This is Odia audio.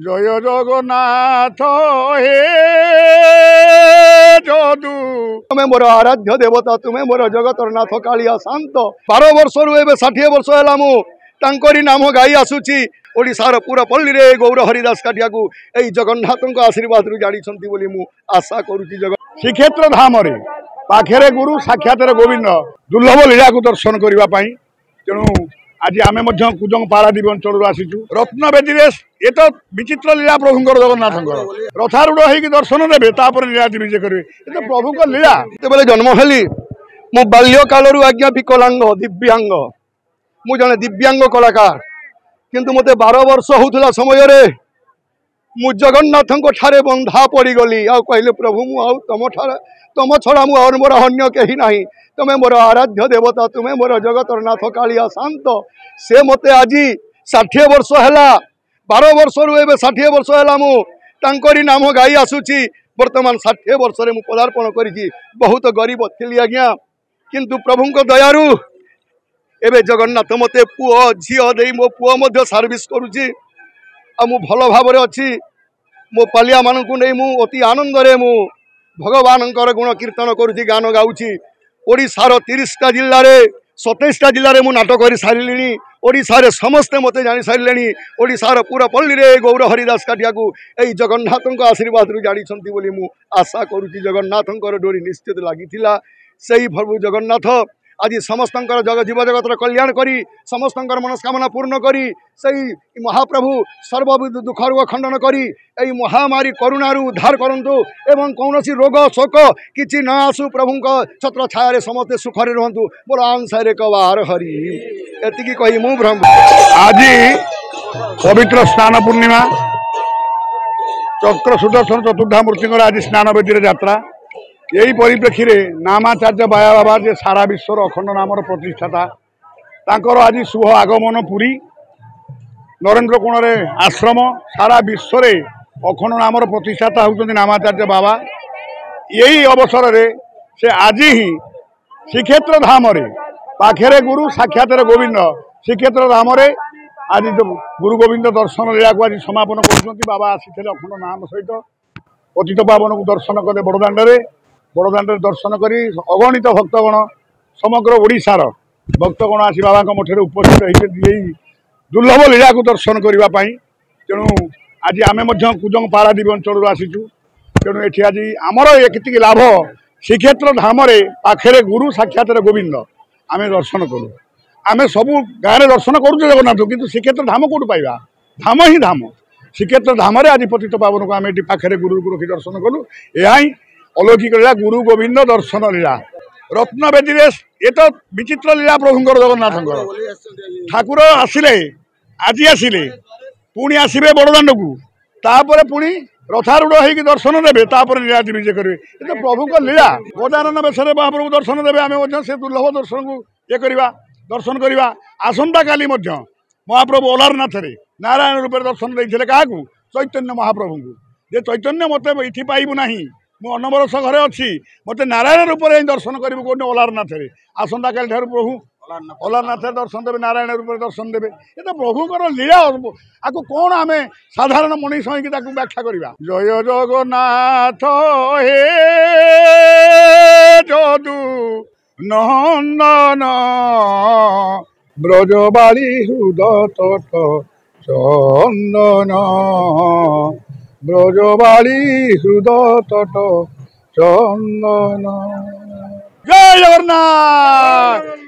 জয় জগন্নাথ হে যদু তুমি মোর আরাধ্য দেবতা, তুমি মোর জগতর নাথ কাଳିয়া শান্ত। 12 বর্ষরু এবে 60 বর্ষ হেলা মু তাঙ্করি নাম গাই আসুছি। ওড়িশার পুরা পল্লীরে গৌর হরিদাস কাটিয়াকু এই জগন্নাথଙ୍କ আশীর্বাদରୁ ଜାଣିଛନ୍ତି ବୋଲି ମୁଁ ଆଶା କରୁଛି। ଶ୍ରୀକ୍ଷେତ୍ର ଧାମରେ ପାଖରେ ଗୁରୁ ସାକ୍ଷାତରେ ଗୋବିନ୍ଦ ଦୁର୍ଲଭ ଲୀଳାକୁ ଦର୍ଶନ କରିବା ପାଇଁ ତେଣୁ ଆଜି ଆମେ ମଧ୍ୟ କୁଜଙ୍ଗ ପାରାଦୀପ ଅଞ୍ଚଳରୁ ଆସିଛୁ। ରତ୍ନବେଦୀରେ ଏ ତ ବିଚିତ୍ର ଲୀଳା ପ୍ରଭୁଙ୍କର ଜଗନ୍ନାଥଙ୍କର ରଥାରୂଢ଼ ହେଇକି ଦର୍ଶନ ଦେବେ, ତାପରେ ଲୀଳାଦି ବିଜେ କରିବେ। ଏ ତ ପ୍ରଭୁଙ୍କ ଲୀଳା। ଯେତେବେଳେ ଜନ୍ମ ହେଲି ମୁଁ ବାଲ୍ୟ କାଳରୁ ଆଜ୍ଞା ବିକଳାଙ୍ଗ ଦିବ୍ୟାଙ୍ଗ, ମୁଁ ଜଣେ ଦିବ୍ୟାଙ୍ଗ କଳାକାର। କିନ୍ତୁ ମୋତେ 12 ବର୍ଷ ହଉଥିଲା ସମୟରେ ମୁଁ ଜଗନ୍ନାଥଙ୍କ ଠାରେ ବନ୍ଧା ପଡ଼ିଗଲି। ଆଉ କହିଲେ ପ୍ରଭୁ ମୁଁ ଆଉ ତମ ଛଡ଼ା ମୁଁ ଆଉ ମୋର ଅନ୍ୟ କେହି ନାହିଁ। ତୁମେ ମୋର ଆରାଧ୍ୟ ଦେବତା, ତୁମେ ମୋର ଜଗତର ନାଥ କାଳିଆ ଶାନ୍ତ। ସେ ମୋତେ ଆଜି 60 ବର୍ଷ ହେଲା, 12 ବର୍ଷରୁ ଏବେ 60 ବର୍ଷ ହେଲା ମୁଁ ତାଙ୍କରି ନାମ ଗାଇ ଆସୁଛି। ବର୍ତ୍ତମାନ 60 ବର୍ଷରେ ମୁଁ ପଦାର୍ପଣ କରିଛି। ବହୁତ ଗରିବ ଥିଲି ଆଜ୍ଞା, କିନ୍ତୁ ପ୍ରଭୁଙ୍କ ଦୟାରୁ ଏବେ ଜଗନ୍ନାଥ ମୋତେ ପୁଅ ଝିଅ ଦେଇ ମୋ ପୁଅ ମଧ୍ୟ ସର୍ଭିସ୍ କରୁଛି। ଆଉ ମୁଁ ଭଲ ଭାବରେ ଅଛି। ମୋ ପାଲିଆମାନଙ୍କୁ ନେଇ ମୁଁ ଅତି ଆନନ୍ଦରେ ମୁଁ ଭଗବାନଙ୍କର ଗୁଣ କୀର୍ତ୍ତନ କରୁଛି, ଗାନ ଗାଉଛି। ଓଡ଼ିଶାର 30ଟା ଜିଲ୍ଲାରେ 27ଟା ଜିଲ୍ଲାରେ ମୁଁ ନାଟକ କରି ସାରିଲିଣି। ଓଡ଼ିଶାରେ ସମସ୍ତେ ମୋତେ ଜାଣିସାରିଲେଣି। ଓଡ଼ିଶାର ପୁରା ପଲ୍ଲୀରେ ଗୌର ହରିଦାସ କାଟିଆକୁ ଏଇ ଜଗନ୍ନାଥଙ୍କ ଆଶୀର୍ବାଦରୁ ଜାଣିଛନ୍ତି ବୋଲି ମୁଁ ଆଶା କରୁଛି। ଜଗନ୍ନାଥଙ୍କର ଡୋରି ନିଶ୍ଚିତ ଲାଗିଥିଲା। ସେଇ ପ୍ରଭୁ ଜଗନ୍ନାଥ ଆଜି ସମସ୍ତଙ୍କର ଜୀବ ଜଗତର କଲ୍ୟାଣ କରି ସମସ୍ତଙ୍କର ମନସ୍କାମନା ପୂର୍ଣ୍ଣ କରି ସେଇ ମହାପ୍ରଭୁ ସର୍ବବିଧ ଦୁଃଖରୁ ଖଣ୍ଡନ କରି এই ମହାମାରୀ କରୁଣାରୁ ଉଦ୍ଧାର କରନ୍ତୁ ଏବଂ କୌଣସି ରୋଗ ଶୋକ କିଛି ନ ଆସୁ। ପ୍ରଭୁଙ୍କ ଛତ୍ର ଛାୟାରେ ସମସ୍ତେ ସୁଖରେ ରୁହନ୍ତୁ। ମୋର ଆଂସାରେ କବାର ହରି। ଏତିକି କହି ମୁଁ ବ୍ରହ୍ମ। ଆଜି ପବିତ୍ର ସ୍ନାନ ପୂର୍ଣ୍ଣିମା, ଚକ୍ର ସୁଦର୍ଶନ ଚତୁର୍ଦ୍ଧା ମୂର୍ତ୍ତିଙ୍କର ଆଜି ସ୍ନାନ ବେଦୀରେ ଯାତ୍ରା। ଏହି ପରିପ୍ରେକ୍ଷୀରେ ନାମାଚାର୍ଯ୍ୟ ବାୟା ବାବା ଯେ ସାରା ବିଶ୍ୱର ଅଖଣ୍ଡ ନାମର ପ୍ରତିଷ୍ଠାତା, ତାଙ୍କର ଆଜି ଶୁଭ ଆଗମନ ପୁରୀ ନରେନ୍ଦ୍ର କୋଣରେ ଆଶ୍ରମ। ସାରା ବିଶ୍ୱରେ ଅଖଣ୍ଡ ନାମର ପ୍ରତିଷ୍ଠାତା ହେଉଛନ୍ତି ନାମାଚାର୍ଯ୍ୟ ବାବା। ଏହି ଅବସରରେ ସେ ଆଜି ହିଁ ଶ୍ରୀକ୍ଷେତ୍ର ଧାମରେ ପାଖରେ ଗୁରୁ ସାକ୍ଷାତରେ ଗୋବିନ୍ଦ ଶ୍ରୀକ୍ଷେତ୍ର ଧାମରେ ଆଜି ଗୁରୁ ଗୋବିନ୍ଦ ଦର୍ଶନ ଲୀଳାକୁ ଆଜି ସମାପନ କରୁଛନ୍ତି। ବାବା ଆସିଥିଲେ ଅଖଣ୍ଡ ନାମ ସହିତ ପତିତ ପାବନକୁ ଦର୍ଶନ କଲେ ବଡ଼ଦାଣ୍ଡରେ। ବଡ଼ଦାଣ୍ଡରେ ଦର୍ଶନ କରି ଅଗଣିତ ଭକ୍ତଗଣ, ସମଗ୍ର ଓଡ଼ିଶାର ଭକ୍ତଗଣ ଆସି ବାବାଙ୍କ ମଠରେ ଉପସ୍ଥିତ ହୋଇଛନ୍ତି ଏଇ ଦୁର୍ଲଭ ଲୀଳାକୁ ଦର୍ଶନ କରିବା ପାଇଁ। ତେଣୁ ଆଜି ଆମେ ମଧ୍ୟ କୁଜଙ୍ଗ ପାରାଦୀପ ଅଞ୍ଚଳରୁ ଆସିଛୁ। ତେଣୁ ଏଠି ଆଜି ଆମର ଏତିକି ଲାଭ, ଶ୍ରୀକ୍ଷେତ୍ର ଧାମରେ ପାଖରେ ଗୁରୁ ସାକ୍ଷାତରେ ଗୋବିନ୍ଦ ଆମେ ଦର୍ଶନ କରୁ। ଆମେ ସବୁ ଗାଁରେ ଦର୍ଶନ କରୁଛୁ ଜଗନ୍ନାଥ, କିନ୍ତୁ ଶ୍ରୀକ୍ଷେତ୍ର ଧାମ କେଉଁଠୁ ପାଇବା? ଧାମ ହିଁ ଧାମ। ଶ୍ରୀକ୍ଷେତ୍ର ଧାମରେ ଆଜି ପତିତ ପାବନକୁ ଆମେ ଏଠି ପାଖରେ ଗୁରୁକୁ ରଖି ଦର୍ଶନ କଲୁ। ଏହା ହିଁ अलौकिक लीला गुरु गोविंद दर्शन लीला। रत्नवेदीरे ये तो विचित्र लीला प्रभुंर जगन्नाथ ठाकुर आसिले आज आसिले पुणी आसवे बड़दाण्ड को तापर पुणी रथारूढ़ होगी दर्शन देवे तापर लीलादी विजय करेंगे। ये तो प्रभु लीला। गजानन बेशे महाप्रभु दर्शन देवे आम से दुर्लभ दर्शन को ये करवा दर्शन करवा। आसंता काली महाप्रभु अलारनाथ नारायण रूप दर्शन देते क्या चैतन्य महाप्रभु को जे चैतन्य मत ये पाइबू ना मु अनबरस घरे अच्छी मत नारायण रूप दर्शन करूँ कौन अलारनाथ आसंता काली ठार प्रभु अलारनाथ दर्शन देवे नारायण रूप दर्शन देवे। ये तो प्रभुंर लीला आपको कौन आम साधारण मनीष होगी व्याख्या करवा। जय जगन्नाथ हे जदु नंदन ब्रजबाड़ी हृदय तट चंदन ब्रजबाड़ी हृदय तट चंदन। जय जगन्नाथ।